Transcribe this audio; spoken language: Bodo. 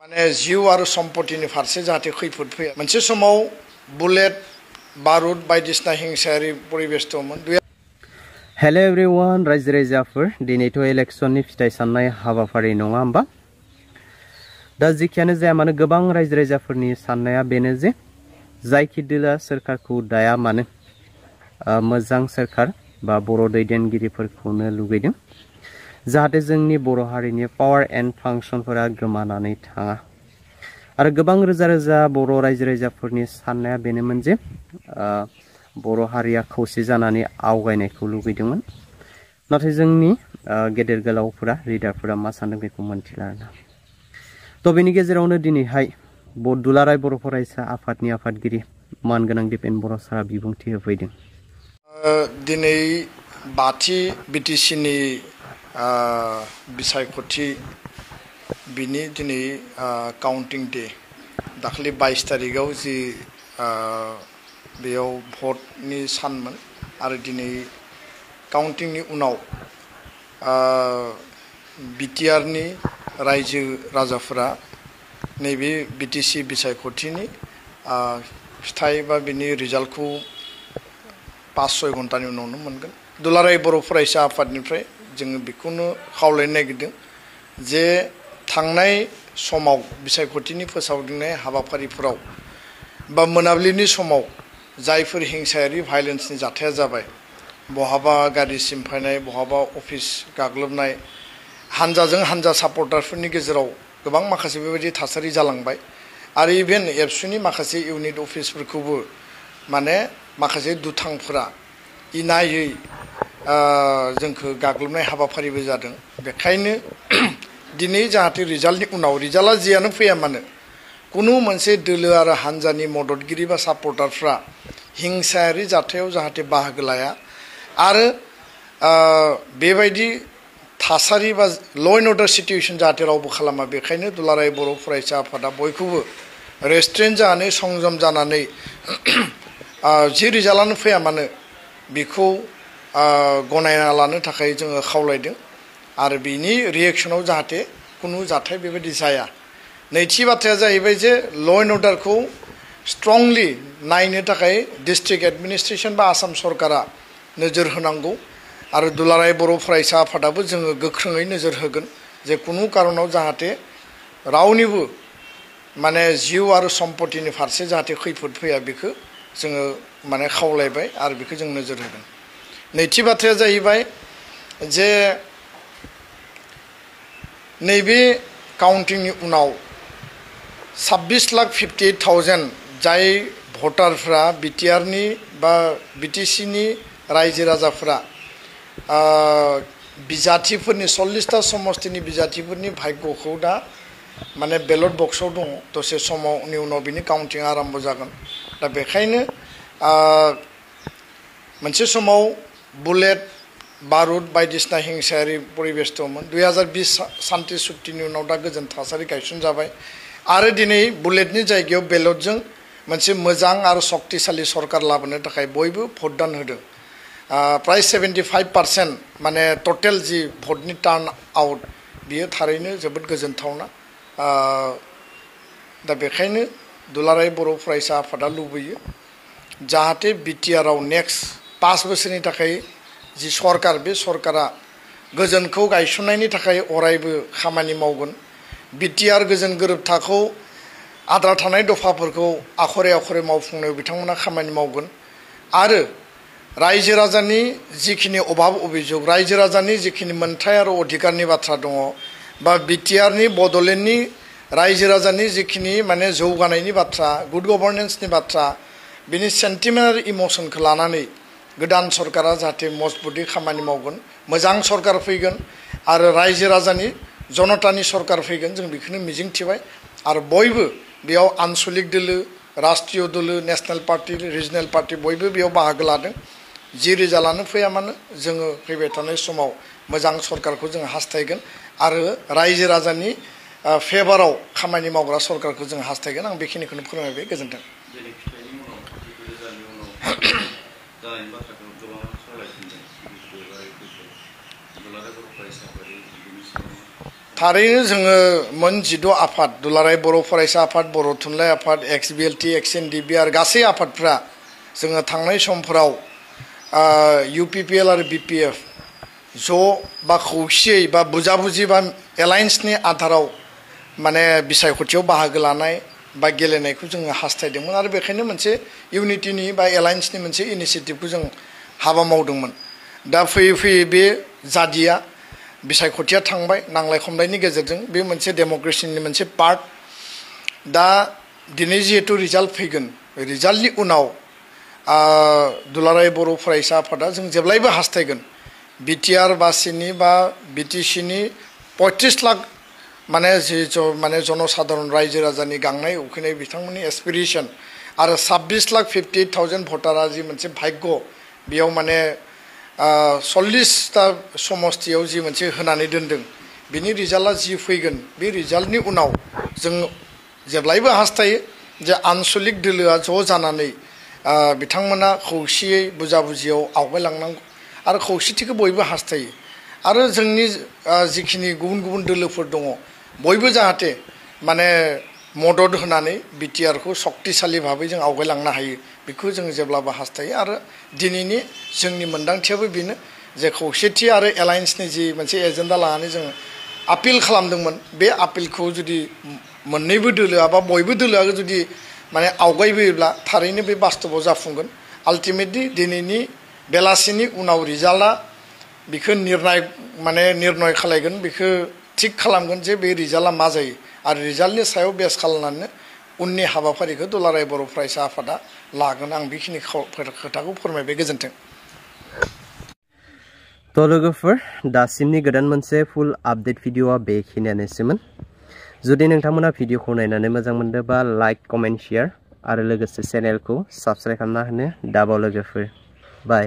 माने जिउ आरो सम्पतिनि फारसे जाहाथे खैफोद फैया मोनसे समाव बुलेट बारुद बायदिसिना हिंसायारि परिबेस दंमोन। हेलो एवरीवन रायजो राजाफोर दिनैथ' इलेक्शननि फिथाइ साननाय हाबाफारि नङा होमबा दा जिखियानो जाया मानो गोबां रायजो राजाफोरनि साननाया बेनो जे जायखि दोला सोरखारखौ दाया मानो मोजां सोरखार बा बर' दैदेनगिरिफोरखौनो लुगैदों जाहाथे जोंनि बर' हारिनि पावार एन्ड फांसनफोरा गोमानानै थाङा आरो गोबां रोजा रोजा बर' रायजो राजाफोरनि साननाया बेनोमोन जे बर' हारिया खौसे जानानै आवगायनायखौ लुगैदोंमोन नाथाय जोंनि गेदेर गोलावफोरा लिडारफोरा मा सानदों बेखौ मोनथिला आरोना थ' बेनि गेजेरावनो दिनैहाय दुलाराय बर' फरायसा आफादनि आफादगिरि मानगोनां दिपेन बर' सारा बिबुंथि होफैदों। दिनै बाथि बिटिसिनि बिसायख'थि बिनि दिनै काउन्टिं डे दाखालि 22 तारिखआव जि बेयाव भटनि सानमोन आरो दिनै काउन्टिंनि उनाव बिटिआरनि रायजो राजाफोरा नैबे बिटिसि बिसायख'थिनि फिथाइ बा बिनि रिजाल्टखौ 5-6 घन्टानि उनावनो मोनगोन। दुलाराय बर' फरायसा आफादनिफ्राय जोङो बेखौनो खावलायनो नागिरदों जे थांनाय समाव बिसायख'थिनि फोसावदिंनाय हाबाफारिफोराव बा मोनाबिलिनि समाव जायफोर हिंसायारि भायलेन्सनि जाथाया जाबाय बहाबा गारि सिमफायनाय बहाबा अफिस गाग्लोबनाय हानजाजों हानजा सापर्टारफोरनि गेजेराव गोबां माखासे बेबायदि थासारि जालांबाय आरो इभेन एबसुनि माखासे इउनिट अफिसफोरखौबो माने माखासे दुथांफोरा इनायै जोंखौ गाग्लोबनाय हाबाफारिबो जादों। बेखायनो दिनै जाहाथे रिजाल्टनि उनाव रिजाल्टआ जियानो फैया मानो कुनु मोनसे दोलो आरो हानजानि मददगिरि बा सापर्टारफ्रा हिंसायारि जाथायाव जाहाथे बाहागो लाया आरो बेबायदि थासारि बा ल' एन्ड अर्डार सिटुएसन जाहाथे रावबो खालामा बेखायनो दुलाराय बर' फरायसा आफादा बयखौबो रेस्ट्रेन्ट जानानै संजम जानानै जि रिजाल्टआनो फैया मानो बेखौ गनायना लानो थाखाय जोङो खावलायदों आरो बिनि रिएक्सनाव जाहाथे कुनु जाथाय बेबायदि जाया। नैथि बाथ्राया जाहैबाय जे ल' एन्ड अर्डारखौ स्ट्रंलि नायनो थाखाय डिस्ट्रिक्ट एडमिनिस्ट्रेसन बा आसाम सरकारा नोजोर होनांगौ आरो दुलाराय बर' फरायसा आफादाबो जोङो गोख्रोङै नोजोर होगोन जे कुनु कारनाव जाहाथे रावनिबो माने जिउ आरो सम्पतिनि फारसे जाहाथे खैफोद फैया बेखौ जोङो माने खावलायबाय आरो बेखौ जों नोजोर होगोन। नैथि बाथ्राया जाहैबाय जे नैबे काउन्टिंनि उनाव 26,58,000 जाय भटारफ्रा बिटिआरनि बा बिटिसिनि रायजो राजाफ्रा बिजाथिफोरनि 40टा समस्तिनि बिजाथिफोरनि भाग्यखौ दा माने बेलट बक्सआव दङ दसे समावनि उनाव बिनि काउन्टिंआ आरम्भ जागोन। दा बेखायनो मोनसे समाव बुलेट बारुद बायदिसिना हिंसायारि परिबेस दंमोन 2020 सान्ति सुक्तिनि उनाव दा गोजोन थासारि गायसनजाबाय आरो दिनै बुलेटनि जायगायाव बेलटजों मोनसे मोजां आरो शक्तिशाली सरकार लाबोनो थाखाय बयबो भटदान होदों। प्राय 75% माने टटेल जि भटनि टार्न आउट बियो थारैनो जोबोद गोजोनथावना। दा बेखायनो दुलाराय बर' फरायसा आफादा लुबैयो जाहाथे बिटिआरआव नेक्स्ट 5 बोसोरनि थाखाय जि सरकार बे सरकारा गोजोनखौ गायसननायनि थाखाय अरायबो खामानि मावगोन। बिटिआर गोजोन गोरोबथाखौ आद्रा थानाय दफाफोरखौ आखरे आखरे मावफुंनायाव बिथांमोना खामानि मावगोन आरो रायजो राजानि जिखिनि अभाब अभियोग रायजो राजानि जिखिनि मोनथाय आरो अधिकारनि बाथ्रा दङ बा बिटिआरनि बड'लेण्डनि रायजो राजानि जिखिनि माने जौगानायनि बाथ्रा गुड गभर्नेन्सनि बाथ्रा बिनि सेन्टिमेन्ट आरो इमसनखौ लानानै गोदान सरकारा जाहाथे मजबुतै खामानि मावगोन मोजां सरकार फैगोन आरो रायजो राजानि जनतानि सरकार फैगोन जों बेखौनो मिजिंथिबाय आरो बयबो बेयाव आन्सलिक दोलो राष्ट्रीय दोलो नेशनेल पार्टी रिजनेल पार्टी बयबो बेयाव बाहागो लादों। जि रिजाल्टआनो फैया मानो जोङो फैबाय थानाय समाव मोजां सरकारखौ जों हास्थायगोन आरो रायजो राजानि फेभाराव खामानि मावग्रा सरकारखौ जों हास्थायगोन। आं बेखिनिखौनो फोरमायबाय। गोजोन्थों। थारैनो जोङो मोन 16 आफाद दुलाराय बर' फरायसा आफाद बर' थुनलाइ आफाद XBLT XNDB आरो गासै आफादफ्रा जोङो थांनाय समफोराव UPPL आरो BPF ज' बा खौसेयै बा बुजाबुजि बा एलायन्सनि आधाराव माने बिसायख'थियाव बाहागो लानाय बा गेलेनायखौ जोङो हास्थायदोंमोन आरो बेखायनो मोनसे इउनिटिनि बा एलायन्सनि मोनसे इनिशिएटिभखौ जों हाबा मावदोंमोन दा फैयै फैयै बे जादिया बिसायख'थिया थांबाय नांलाय खमलायनि गेजेरजों बे मोनसे डेम'क्रेसिनि मोनसे पार्ट दा दिनै जिहेतु रिजाल्ट फैगोन रिजाल्टनि उनाव दुलाराय बर' फरायसा आफादा जों जेब्लायबो हास्थायगोन BTR बासिनि बा BTCनि 35 लाख माने माने जनसाधारण रायजो राजानि गांनाय उखैनाय बिथांमोननि एसपिरेशन आरो 26 लाख 58,000 भटारा जि मोनसे भाग्य बेयाव माने 40टा समस्तियाव जि मोनसे होनानै दोनदों बिनि रिजाल्टआ जि फैगोन बे रिजाल्टनि उनाव जों जेब्लायबो हास्थायो जे आनसलिक दोलोआ ज' जानानै बिथांमोना खौसेयै बुजाबुजियाव आवगायलांनांगौ आरो खौसेथिखौ बयबो हास्थायो आरो जोंनि जिखिनि गुबुन गुबुन दोलोफोर दङ बयबो जाहाथे माने मदद होनानै BTRखौ शक्तिशाली भाबै जों आवगायलांनो हायो बेखौ जों जेब्लाबो हास्थायो आरो दिनैनि जोंनि मोनदांथियाबो बेनो जे खौसेथि आरो एलायन्सनि जि मोनसे एजेन्डा लानानै जों आपिल खालामदोंमोन बे आपिलखौ जुदि मोननैबो दोलोआ बा बयबो दोलोआ जुदि माने आवगायबोयोब्ला थारैनो बे बास्तबाव जाफुंगोन आल्टिमेटलि दिनैनि बेलासिनि उनाव रिजाल्टआ बेखौ निर्णय खालायगोन बेखौ थिक खालामगोन जे बे रिजाल्टआ मा जायो आरो रिजाल्टनि सायाव बेस खालामनानै उननि हाबाफारिखौ दुलाराय बर' फरायसा आफादा लागोन आं बेखिनि खोथाखौ फोरमायबाय गोजोन्थों थ' लोगोफोर दासिमनि गोदान मोनसे फुल आपडेट भिडिअआ बेखिनियानोसैमोन जुदि नोंथांमोना भिडिअखौ नायनानै मोजां मोनदोंबा लाइक कमेन्ट शेयार आरो लोगोसे चेनेलखौ साबस्क्राइब खालामना होनो दाबाव लोगोफोर बाय